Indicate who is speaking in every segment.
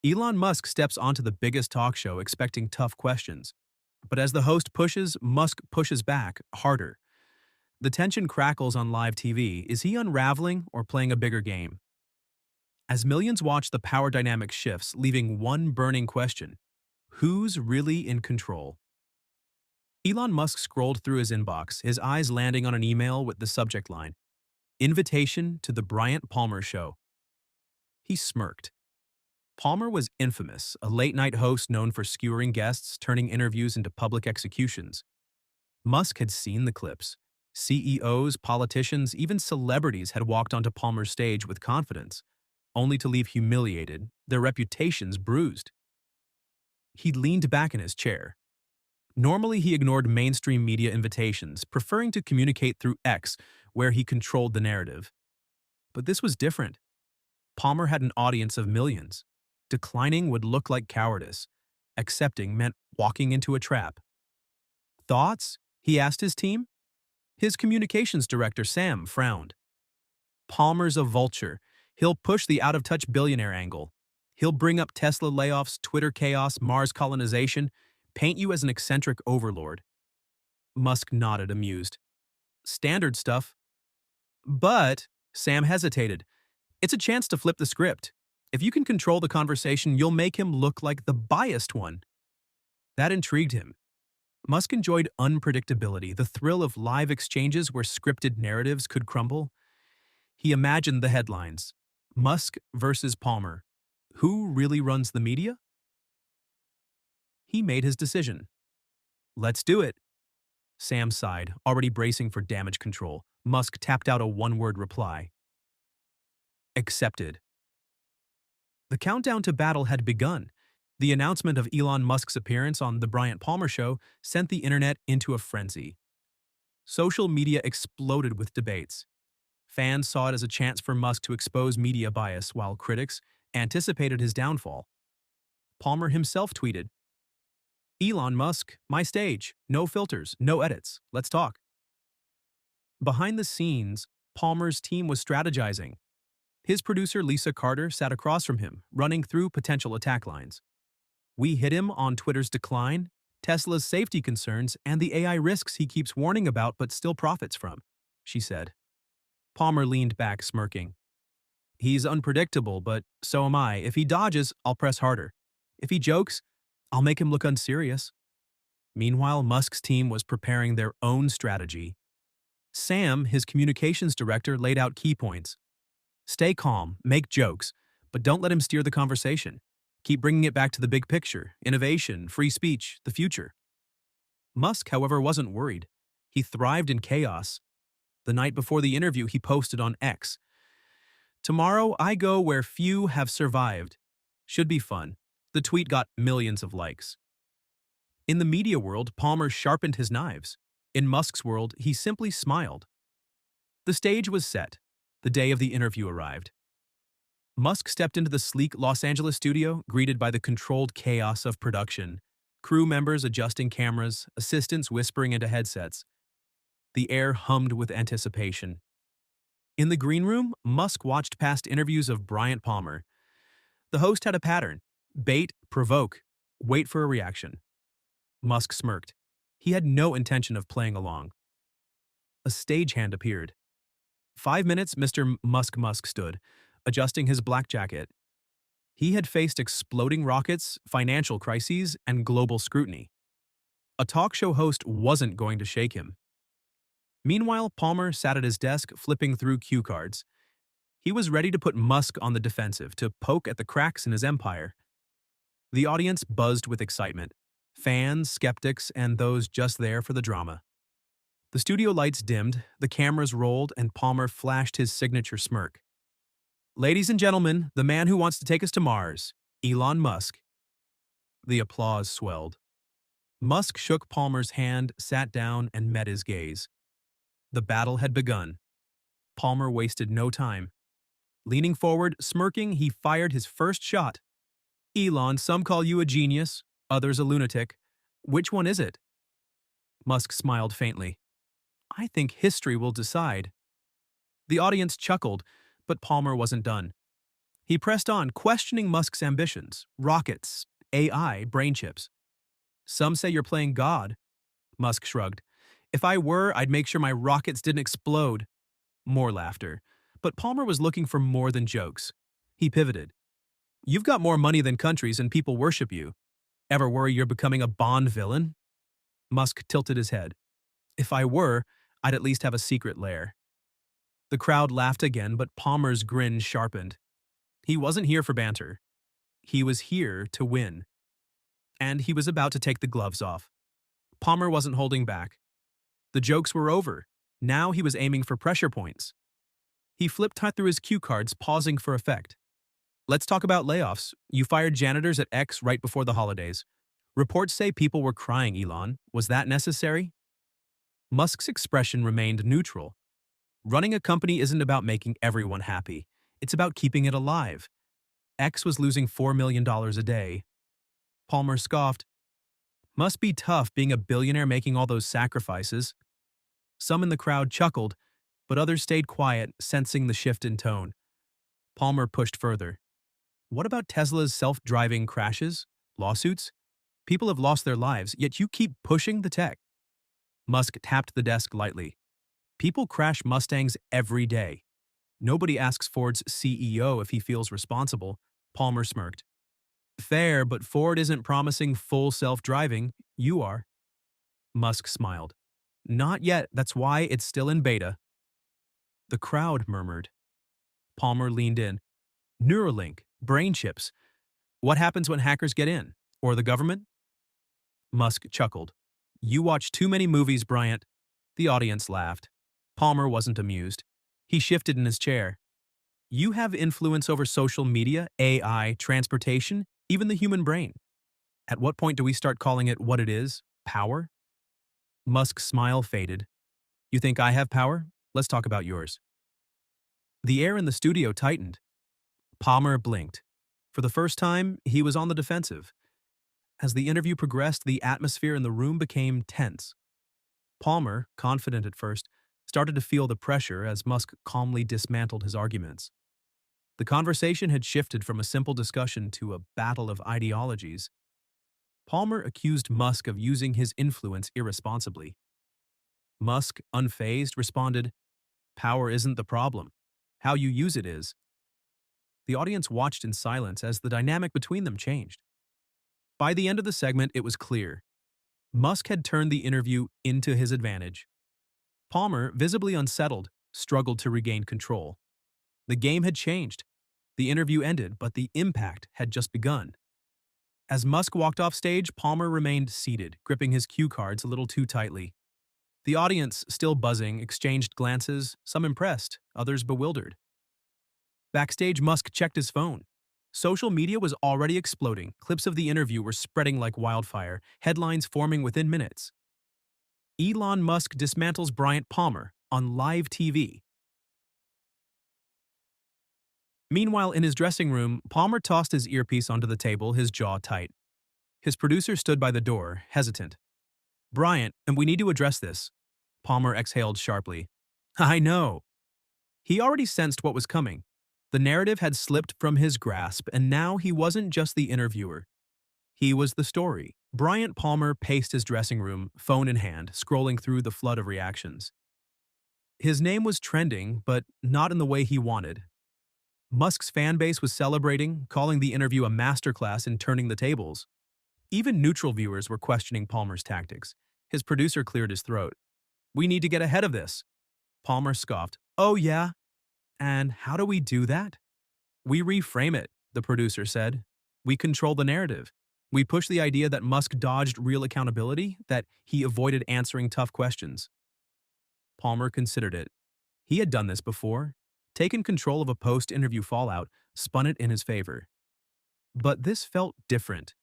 Speaker 1: Elon Musk steps onto the biggest talk show expecting tough questions. But as the host pushes, Musk pushes back harder. The tension crackles on live TV. Is he unraveling or playing a bigger game? As millions watch, the power dynamic shifts, leaving one burning question: who's really in control? Elon Musk scrolled through his inbox, his eyes landing on an email with the subject line, "Invitation to the Bryant Palmer Show." He smirked. Palmer was infamous, a late-night host known for skewering guests, turning interviews into public executions. Musk had seen the clips. CEOs, politicians, even celebrities had walked onto Palmer's stage with confidence, only to leave humiliated, their reputations bruised. He leaned back in his chair. Normally, he ignored mainstream media invitations, preferring to communicate through X, where he controlled the narrative. But this was different. Palmer had an audience of millions. Declining would look like cowardice. Accepting meant walking into a trap. Thoughts? He asked his team. His communications director, Sam, frowned. Palmer's a vulture. He'll push the out-of-touch billionaire angle. He'll bring up Tesla layoffs, Twitter chaos, Mars colonization, paint you as an eccentric overlord. Musk nodded, amused. Standard stuff. But, Sam hesitated, it's a chance to flip the script. If you can control the conversation, you'll make him look like the biased one. That intrigued him. Musk enjoyed unpredictability, the thrill of live exchanges where scripted narratives could crumble. He imagined the headlines. Musk versus Palmer. Who really runs the media? He made his decision. Let's do it. Sam sighed, already bracing for damage control. Musk tapped out a one-word reply. Accepted. The countdown to battle had begun. The announcement of Elon Musk's appearance on The Bryant Palmer Show sent the internet into a frenzy. Social media exploded with debates. Fans saw it as a chance for Musk to expose media bias, while critics anticipated his downfall. Palmer himself tweeted, "Elon Musk, my stage. No filters, no edits. Let's talk." Behind the scenes, Palmer's team was strategizing. His producer, Lisa Carter, sat across from him, running through potential attack lines. We hit him on Twitter's decline, Tesla's safety concerns, and the AI risks he keeps warning about but still profits from, she said. Palmer leaned back, smirking. He's unpredictable, but so am I. If he dodges, I'll press harder. If he jokes, I'll make him look unserious. Meanwhile, Musk's team was preparing their own strategy. Sam, his communications director, laid out key points. Stay calm, make jokes, but don't let him steer the conversation. Keep bringing it back to the big picture, innovation, free speech, the future. Musk, however, wasn't worried. He thrived in chaos. The night before the interview, he posted on X, "Tomorrow I go where few have survived. Should be fun." The tweet got millions of likes. In the media world, Palmer sharpened his knives. In Musk's world, he simply smiled. The stage was set. The day of the interview arrived. Musk stepped into the sleek Los Angeles studio, greeted by the controlled chaos of production. Crew members adjusting cameras, assistants whispering into headsets. The air hummed with anticipation. In the green room, Musk watched past interviews of Bryant Palmer. The host had a pattern: bait, provoke, wait for a reaction. Musk smirked. He had no intention of playing along. A stagehand appeared. 5 minutes, Mr. Musk stood, adjusting his black jacket. He had faced exploding rockets, financial crises, and global scrutiny. A talk show host wasn't going to shake him. Meanwhile, Palmer sat at his desk, flipping through cue cards. He was ready to put Musk on the defensive, to poke at the cracks in his empire. The audience buzzed with excitement. Fans, skeptics, and those just there for the drama. The studio lights dimmed, the cameras rolled, and Palmer flashed his signature smirk. "Ladies and gentlemen, the man who wants to take us to Mars, Elon Musk." The applause swelled. Musk shook Palmer's hand, sat down, and met his gaze. The battle had begun. Palmer wasted no time. Leaning forward, smirking, he fired his first shot. "Elon, some call you a genius, others a lunatic. Which one is it?" Musk smiled faintly. "I think history will decide." The audience chuckled, but Palmer wasn't done. He pressed on, questioning Musk's ambitions, rockets, AI, brain chips. Some say you're playing God, Musk shrugged. If I were, I'd make sure my rockets didn't explode. More laughter. But Palmer was looking for more than jokes. He pivoted. You've got more money than countries and people worship you. Ever worry you're becoming a Bond villain? Musk tilted his head. If I were, I'd at least have a secret lair. The crowd laughed again, but Palmer's grin sharpened. He wasn't here for banter. He was here to win. And he was about to take the gloves off. Palmer wasn't holding back. The jokes were over. Now he was aiming for pressure points. He flipped tight through his cue cards, pausing for effect. Let's talk about layoffs. You fired janitors at X right before the holidays. Reports say people were crying, Elon. Was that necessary? Musk's expression remained neutral. Running a company isn't about making everyone happy. It's about keeping it alive. X was losing $4 million a day. Palmer scoffed. Must be tough being a billionaire making all those sacrifices. Some in the crowd chuckled, but others stayed quiet, sensing the shift in tone. Palmer pushed further. What about Tesla's self-driving crashes? Lawsuits? People have lost their lives, yet you keep pushing the tech. Musk tapped the desk lightly. People crash Mustangs every day. Nobody asks Ford's CEO if he feels responsible. Palmer smirked. Fair, but Ford isn't promising full self-driving. You are. Musk smiled. Not yet, that's why it's still in beta. The crowd murmured. Palmer leaned in. Neuralink, brain chips. What happens when hackers get in? Or the government? Musk chuckled. You watch too many movies, Bryant. The audience laughed. Palmer wasn't amused. He shifted in his chair. You have influence over social media, AI, transportation, even the human brain. At what point do we start calling it what it is? Power? Musk's smile faded. You think I have power? Let's talk about yours. The air in the studio tightened. Palmer blinked. For the first time, he was on the defensive. As the interview progressed, the atmosphere in the room became tense. Palmer, confident at first, started to feel the pressure as Musk calmly dismantled his arguments. The conversation had shifted from a simple discussion to a battle of ideologies. Palmer accused Musk of using his influence irresponsibly. Musk, unfazed, responded, Power isn't the problem. How you use it is. The audience watched in silence as the dynamic between them changed. By the end of the segment, it was clear. Musk had turned the interview into his advantage. Palmer, visibly unsettled, struggled to regain control. The game had changed. The interview ended, but the impact had just begun. As Musk walked off stage, Palmer remained seated, gripping his cue cards a little too tightly. The audience, still buzzing, exchanged glances, some impressed, others bewildered. Backstage, Musk checked his phone. Social media was already exploding. Clips of the interview were spreading like wildfire, headlines forming within minutes. Elon Musk dismantles Bryant Palmer on live TV. Meanwhile, in his dressing room, Palmer tossed his earpiece onto the table, his jaw tight. His producer stood by the door, hesitant. Bryant, and we need to address this. Palmer exhaled sharply. I know. He already sensed what was coming. The narrative had slipped from his grasp, and now he wasn't just the interviewer. He was the story. Bryant Palmer paced his dressing room, phone in hand, scrolling through the flood of reactions. His name was trending, but not in the way he wanted. Musk's fan base was celebrating, calling the interview a masterclass in turning the tables. Even neutral viewers were questioning Palmer's tactics. His producer cleared his throat. We need to get ahead of this. Palmer scoffed. Oh yeah? And how do we do that? We reframe it, the producer said. We control the narrative. We push the idea that Musk dodged real accountability, that he avoided answering tough questions. Palmer considered it. He had done this before, taken control of a post-interview fallout, spun it in his favor. But this felt different.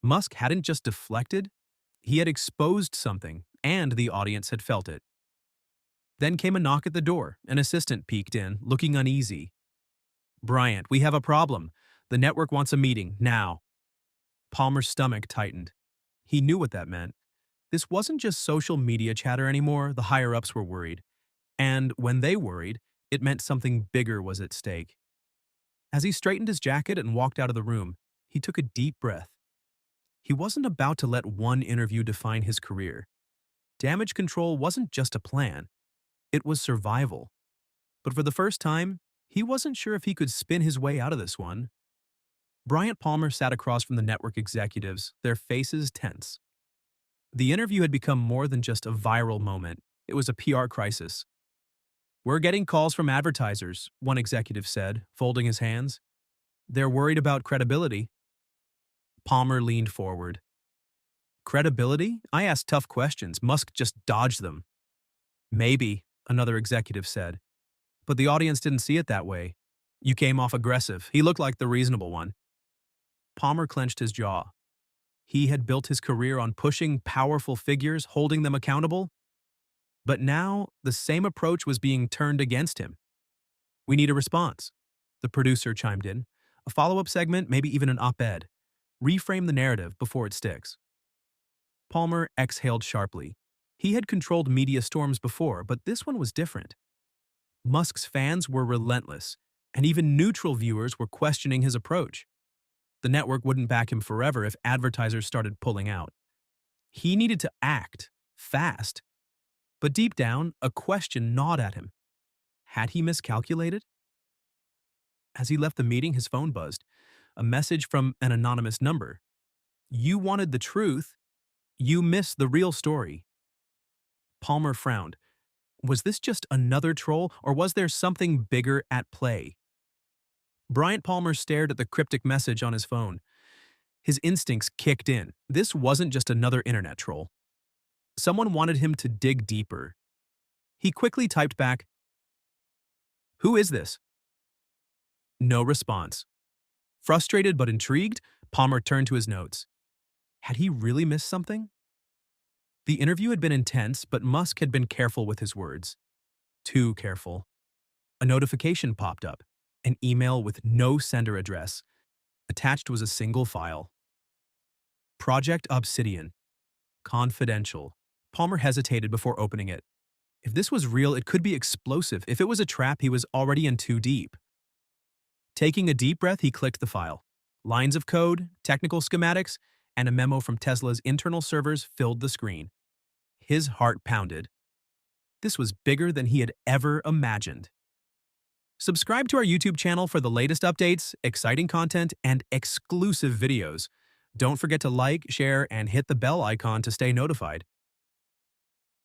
Speaker 1: Musk hadn't just deflected, he had exposed something, and the audience had felt it. Then came a knock at the door. An assistant peeked in, looking uneasy. Bryant, we have a problem. The network wants a meeting, now. Palmer's stomach tightened. He knew what that meant. This wasn't just social media chatter anymore, the higher-ups were worried. And when they worried, it meant something bigger was at stake. As he straightened his jacket and walked out of the room, he took a deep breath. He wasn't about to let one interview define his career. Damage control wasn't just a plan, it was survival. But for the first time, he wasn't sure if he could spin his way out of this one. Bryant Palmer sat across from the network executives, their faces tense. The interview had become more than just a viral moment. It was a PR crisis. "We're getting calls from advertisers," one executive said, folding his hands. "They're worried about credibility." Palmer leaned forward. "Credibility? I asked tough questions. Musk just dodged them." "Maybe," another executive said. "But the audience didn't see it that way. You came off aggressive. He looked like the reasonable one." Palmer clenched his jaw. He had built his career on pushing powerful figures, holding them accountable. But now, the same approach was being turned against him. "We need a response," the producer chimed in. "A follow-up segment, maybe even an op-ed. Reframe the narrative before it sticks." Palmer exhaled sharply. He had controlled media storms before, but this one was different. Musk's fans were relentless, and even neutral viewers were questioning his approach. The network wouldn't back him forever if advertisers started pulling out. He needed to act, fast. But deep down, a question gnawed at him. Had he miscalculated? As he left the meeting, his phone buzzed. A message from an anonymous number. "You wanted the truth. You missed the real story." Palmer frowned. Was this just another troll, or was there something bigger at play? Bryant Palmer stared at the cryptic message on his phone. His instincts kicked in. This wasn't just another internet troll. Someone wanted him to dig deeper. He quickly typed back, "Who is this?" No response. Frustrated but intrigued, Palmer turned to his notes. Had he really missed something? The interview had been intense, but Musk had been careful with his words. Too careful. A notification popped up. An email with no sender address. Attached was a single file. Project Obsidian. Confidential. Palmer hesitated before opening it. If this was real, it could be explosive. If it was a trap, he was already in too deep. Taking a deep breath, he clicked the file. Lines of code, technical schematics, and a memo from Tesla's internal servers filled the screen. His heart pounded. This was bigger than he had ever imagined. Subscribe to our YouTube channel for the latest updates, exciting content, and exclusive videos. Don't forget to like, share, and hit the bell icon to stay notified.